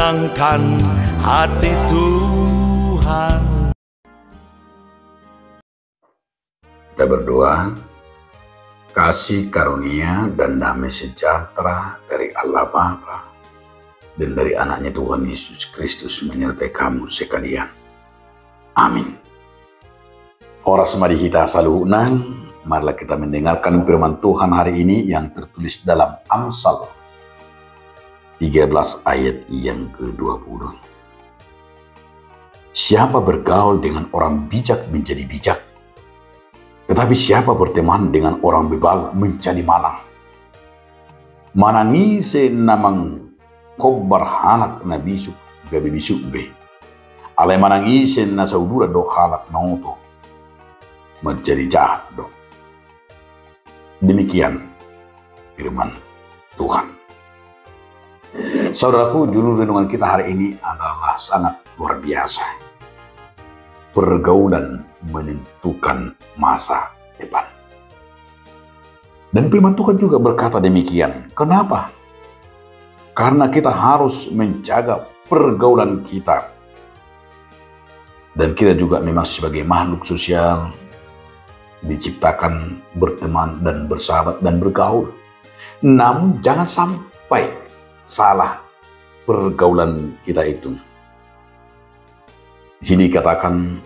menyenangkan hati Tuhan. Kita berdoa, kasih karunia dan damai sejahtera dari Allah Bapa dan dari anaknya Tuhan Yesus Kristus menyertai kamu sekalian. Amin. Horas mari kita saluhunan, marilah kita mendengarkan firman Tuhan hari ini yang tertulis dalam Amsal 13 ayat yang ke-20. Siapa bergaul dengan orang bijak menjadi bijak, tetapi siapa berteman dengan orang bebal menjadi malang. Manangise namang kobar hanak na bisuk gabi bisuk be. Alay manangise na saudura do halak nauto menjadi jahat do. Demikian firman Tuhan. Saudaraku, judul renungan kita hari ini adalah sangat luar biasa. Pergaulan menentukan masa depan. Dan firman Tuhan juga berkata demikian. Kenapa? Karena kita harus menjaga pergaulan kita. Dan kita juga memang sebagai makhluk sosial diciptakan berteman dan bersahabat dan bergaul. Namun jangan sampai salah pergaulan kita itu. Di sini dikatakan,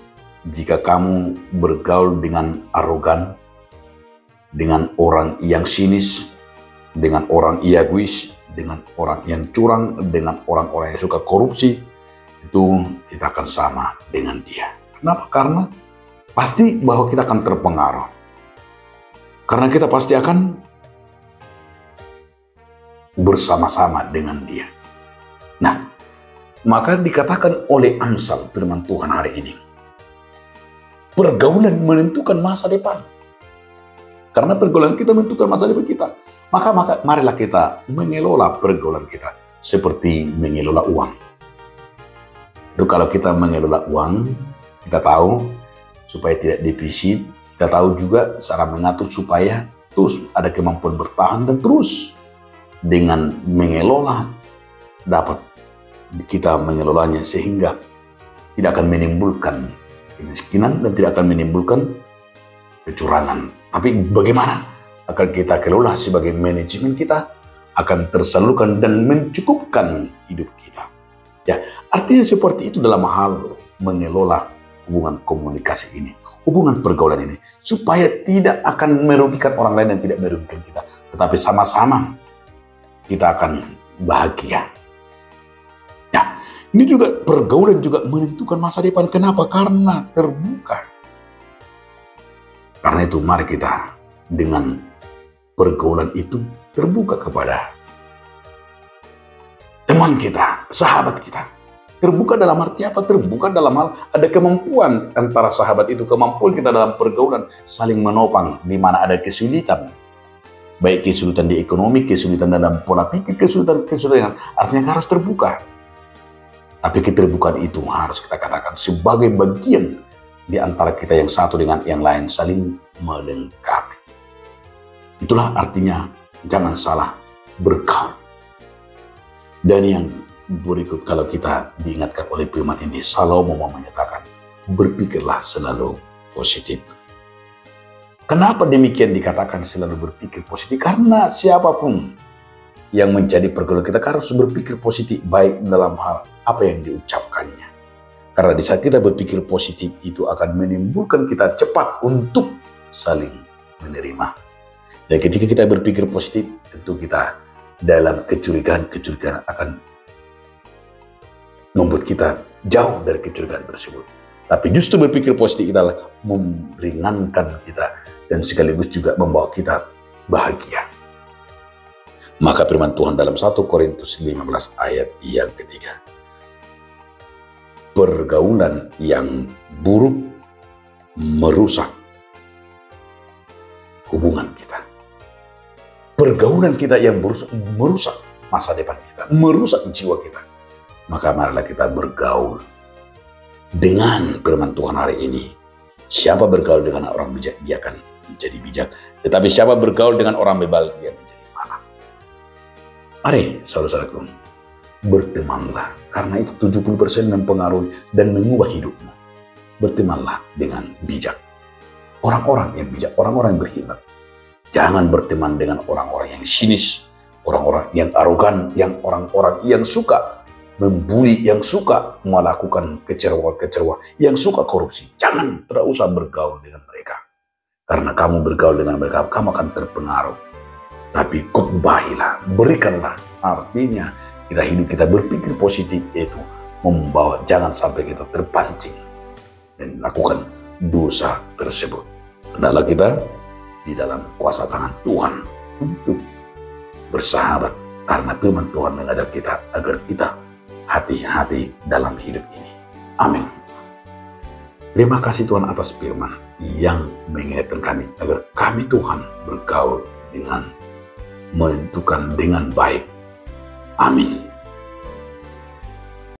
jika kamu bergaul dengan arogan, dengan orang yang sinis, dengan orang egois, dengan orang yang curang, dengan orang-orang yang suka korupsi, itu kita akan sama dengan dia. Kenapa? Karena pasti bahwa kita akan terpengaruh. Karena kita pasti akan bersama-sama dengan dia. Nah, maka dikatakan oleh Amsal firman Tuhan hari ini, pergaulan menentukan masa depan. Karena pergaulan kita menentukan masa depan kita. Maka marilah kita mengelola pergaulan kita seperti mengelola uang. Itu kalau kita mengelola uang, kita tahu supaya tidak defisit, kita tahu juga cara mengatur supaya terus ada kemampuan bertahan dan terus dengan mengelola dapat kita mengelolanya sehingga tidak akan menimbulkan kemiskinan dan tidak akan menimbulkan kecurangan. Tapi bagaimana agar kita kelola sebagai manajemen kita akan tersalurkan dan mencukupkan hidup kita. Ya, artinya seperti itu dalam hal mengelola hubungan komunikasi ini, hubungan pergaulan ini, supaya tidak akan merugikan orang lain dan tidak merugikan kita, tetapi sama-sama kita akan bahagia. Ya, ini juga pergaulan juga menentukan masa depan. Kenapa? Karena terbuka. Karena itu mari kita dengan pergaulan itu terbuka kepada teman kita, sahabat kita. Terbuka dalam arti apa? Terbuka dalam hal ada kemampuan antara sahabat itu, kemampuan kita dalam pergaulan saling menopang di mana ada kesulitan. Baik kesulitan di ekonomi, kesulitan dalam pola pikir, kesulitan artinya harus terbuka. Tapi keterbukaan itu harus kita katakan sebagai bagian di antara kita yang satu dengan yang lain, saling melengkapi. Itulah artinya jangan salah bergaul. Dan yang berikut kalau kita diingatkan oleh firman ini, Salomo menyatakan, berpikirlah selalu positif. Kenapa demikian dikatakan selalu berpikir positif? Karena siapapun yang menjadi pergaulan kita harus berpikir positif, baik dalam hal apa yang diucapkannya. Karena di saat kita berpikir positif itu akan menimbulkan kita cepat untuk saling menerima. Dan ketika kita berpikir positif, tentu kita dalam kecurigaan akan membuat kita jauh dari kecurigaan tersebut. Tapi justru berpikir positif adalah meringankan kita dan sekaligus juga membawa kita bahagia. Maka firman Tuhan dalam 1 Korintus 15 ayat yang ketiga. Pergaulan yang buruk merusak hubungan kita. Pergaulan kita yang merusak masa depan kita, merusak jiwa kita. Maka marilah kita bergaul dengan firman Tuhan hari ini. Siapa bergaul dengan orang bijak, dia akan menjadi bijak. Tetapi siapa bergaul dengan orang bebal, dia menjadi malang. Mari, saudara-saudaraku, bertemanlah. Karena itu 70% mempengaruhi dan mengubah hidupmu. Bertemanlah dengan bijak. Orang-orang yang bijak, orang-orang yang berhikmat. Jangan berteman dengan orang-orang yang sinis, orang-orang yang arogan, yang orang-orang yang suka membuli, yang suka melakukan kecewa-kecewa, yang suka korupsi. Jangan, tidak usah bergaul dengan mereka. Karena kamu bergaul dengan mereka, kamu akan terpengaruh. Tapi khotbahilah, berikanlah. Artinya kita hidup, kita berpikir positif, itu membawa, jangan sampai kita terpancing dan melakukan dosa tersebut. Hendaklah kita di dalam kuasa tangan Tuhan untuk bersahabat, karena firman Tuhan mengajar kita agar kita hati-hati dalam hidup ini. Amin. Terima kasih Tuhan atas firman yang mengingatkan kami agar kami Tuhan bergaul dengan, menentukan dengan baik. Amin.